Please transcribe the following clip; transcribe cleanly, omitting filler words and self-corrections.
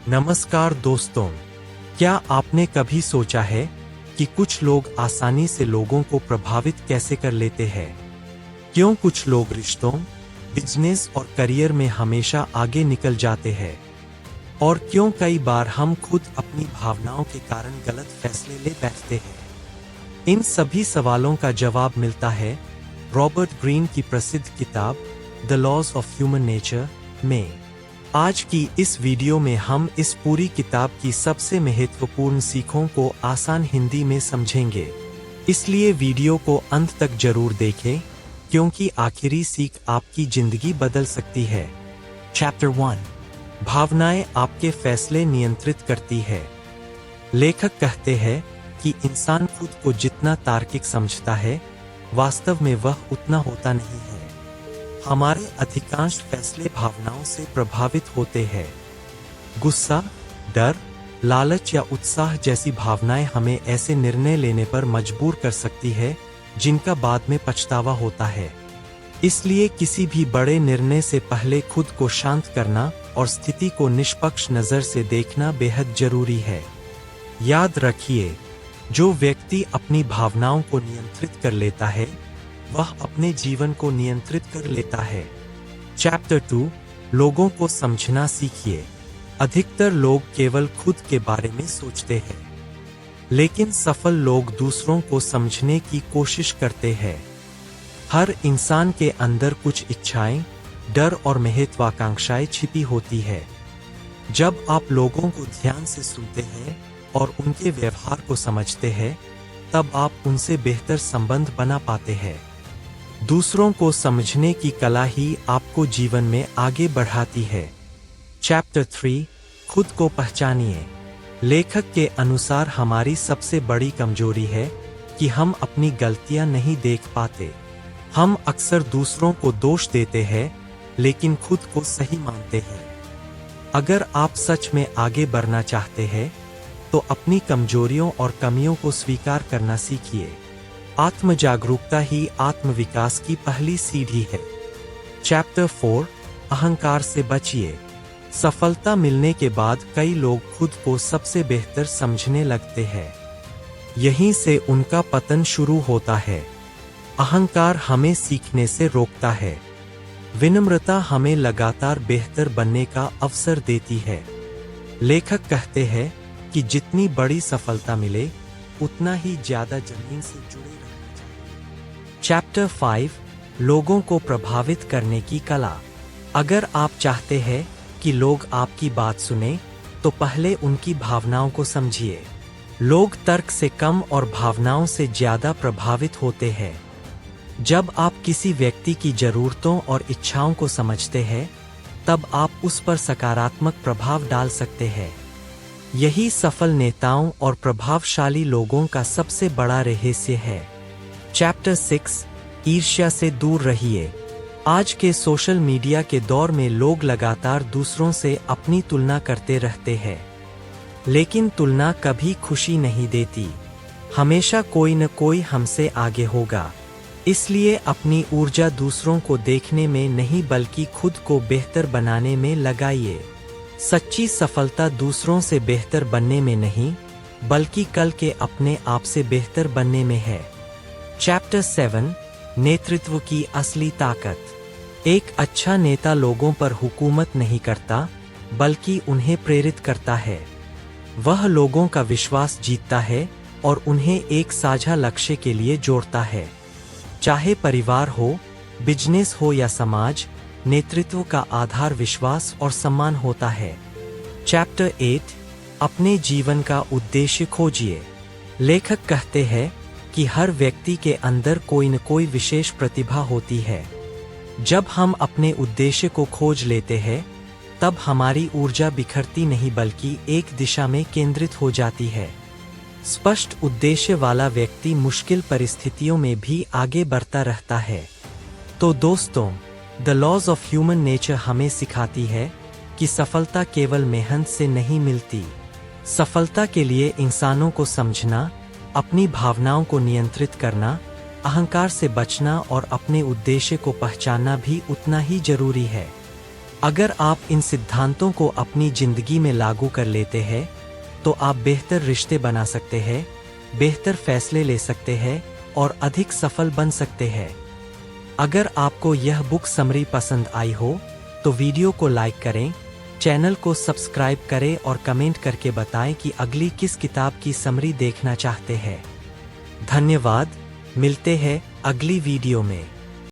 नमस्कार दोस्तों, क्या आपने कभी सोचा है कि कुछ लोग आसानी से लोगों को प्रभावित कैसे कर लेते हैं? क्यों कुछ लोग रिश्तों, बिजनेस और करियर में हमेशा आगे निकल जाते हैं? और क्यों कई बार हम खुद अपनी भावनाओं के कारण गलत फैसले ले बैठते हैं? इन सभी सवालों का जवाब मिलता है रॉबर्ट ग्रीन की प्रसिद्ध किताब the laws of human nature में। आज की इस वीडियो में हम इस पूरी किताब की सबसे महत्वपूर्ण सीखों को आसान हिंदी में समझेंगे, इसलिए वीडियो को अंत तक जरूर देखें, क्योंकि आखिरी सीख आपकी जिंदगी बदल सकती है। चैप्टर 1, भावनाएं आपके फैसले नियंत्रित करती है। लेखक कहते हैं कि इंसान खुद को जितना तार्किक समझता है, वास्तव में वह उतना होता नहीं है। हमारे अधिकांश फैसले भावनाओं से प्रभावित होते हैं। गुस्सा, डर, लालच या उत्साह जैसी भावनाएं हमें ऐसे निर्णय लेने पर मजबूर कर सकती है जिनका बाद में पछतावा होता है। इसलिए किसी भी बड़े निर्णय से पहले खुद को शांत करना और स्थिति को निष्पक्ष नजर से देखना बेहद जरूरी है। याद रखिए, जो व्यक्ति अपनी भावनाओं को नियंत्रित कर लेता है, वह अपने जीवन को नियंत्रित कर लेता है। चैप्टर 2, लोगों को समझना सीखिए। अधिकतर लोग केवल खुद के बारे में सोचते हैं, लेकिन सफल लोग दूसरों को समझने की कोशिश करते हैं। हर इंसान के अंदर कुछ इच्छाएं, डर और महत्वाकांक्षाएं छिपी होती है। जब आप लोगों को ध्यान से सुनते हैं और उनके व्यवहार को समझते हैं, तब आप उनसे बेहतर संबंध बना पाते हैं। दूसरों को समझने की कला ही आपको जीवन में आगे बढ़ाती है। चैप्टर 3, खुद को पहचानिए। लेखक के अनुसार हमारी सबसे बड़ी कमजोरी है कि हम अपनी गलतियां नहीं देख पाते। हम अक्सर दूसरों को दोष देते हैं, लेकिन खुद को सही मानते हैं। अगर आप सच में आगे बढ़ना चाहते हैं, तो अपनी कमजोरियों और कमियों को स्वीकार करना सीखिए। आत्म जागरूकता ही आत्मविकास की पहली सीढ़ी है। चैप्टर 4, अहंकार से बचिए। सफलता मिलने के बाद कई लोग खुद को सबसे बेहतर समझने लगते हैं। यहीं से उनका पतन शुरू होता है। अहंकार हमें सीखने से रोकता है। विनम्रता हमें लगातार बेहतर बनने का अवसर देती है। लेखक कहते हैं कि जितनी बड़ी सफलता मिले, उतना ही ज्यादा जमीन से जुड़े रहना चाहिए। चैप्टर 5, लोगों को प्रभावित करने की कला। अगर आप चाहते हैं कि लोग आपकी बात सुने, तो पहले उनकी भावनाओं को समझिए। लोग तर्क से कम और भावनाओं से ज्यादा प्रभावित होते हैं। जब आप किसी व्यक्ति की जरूरतों और इच्छाओं को समझते हैं, तब आप उस पर सकारात्मक प्रभाव डाल सकते हैं। यही सफल नेताओं और प्रभावशाली लोगों का सबसे बड़ा रहस्य है। चैप्टर 6, ईर्ष्या से दूर रहिए। आज के सोशल मीडिया के दौर में लोग लगातार दूसरों से अपनी तुलना करते रहते हैं, लेकिन तुलना कभी खुशी नहीं देती। हमेशा कोई न कोई हमसे आगे होगा। इसलिए अपनी ऊर्जा दूसरों को देखने में नहीं, बल्कि खुद को बेहतर बनाने में लगाइए। सच्ची सफलता दूसरों से बेहतर बनने में नहीं, बल्कि कल के अपने आप से बेहतर बनने में है। चैप्टर 7, नेतृत्व की असली ताकत। एक अच्छा नेता लोगों पर हुकूमत नहीं करता, बल्कि उन्हें प्रेरित करता है। वह लोगों का विश्वास जीतता है और उन्हें एक साझा लक्ष्य के लिए जोड़ता है। चाहे परिवार हो, बिजनेस हो या समाज, नेतृत्व का आधार विश्वास और सम्मान होता है। चैप्टर 8, अपने जीवन का उद्देश्य खोजिए। लेखक कहते हैं कि हर व्यक्ति के अंदर कोई न कोई विशेष प्रतिभा होती है। जब हम अपने उद्देश्य को खोज लेते हैं, तब हमारी ऊर्जा बिखरती नहीं, बल्कि एक दिशा में केंद्रित हो जाती है। स्पष्ट उद्देश्य वाला व्यक्ति मुश्किल परिस्थितियों में भी आगे बढ़ता रहता है। तो दोस्तों, the laws of human nature हमें सिखाती है कि सफलता केवल मेहनत से नहीं मिलती। सफलता के लिए इंसानों को समझना, अपनी भावनाओं को नियंत्रित करना, अहंकार से बचना और अपने उद्देश्य को पहचानना भी उतना ही जरूरी है। अगर आप इन सिद्धांतों को अपनी जिंदगी में लागू कर लेते हैं तो आप बेहतर रिश्ते बना सकते हैं, बेहतर फैसले ले सकते हैं और अधिक सफल बन सकते हैं। अगर आपको यह बुक समरी पसंद आई हो तो वीडियो को लाइक करें, चैनल को सब्सक्राइब करें और कमेंट करके बताएं कि अगली किस किताब की समरी देखना चाहते हैं। धन्यवाद, मिलते हैं अगली वीडियो में।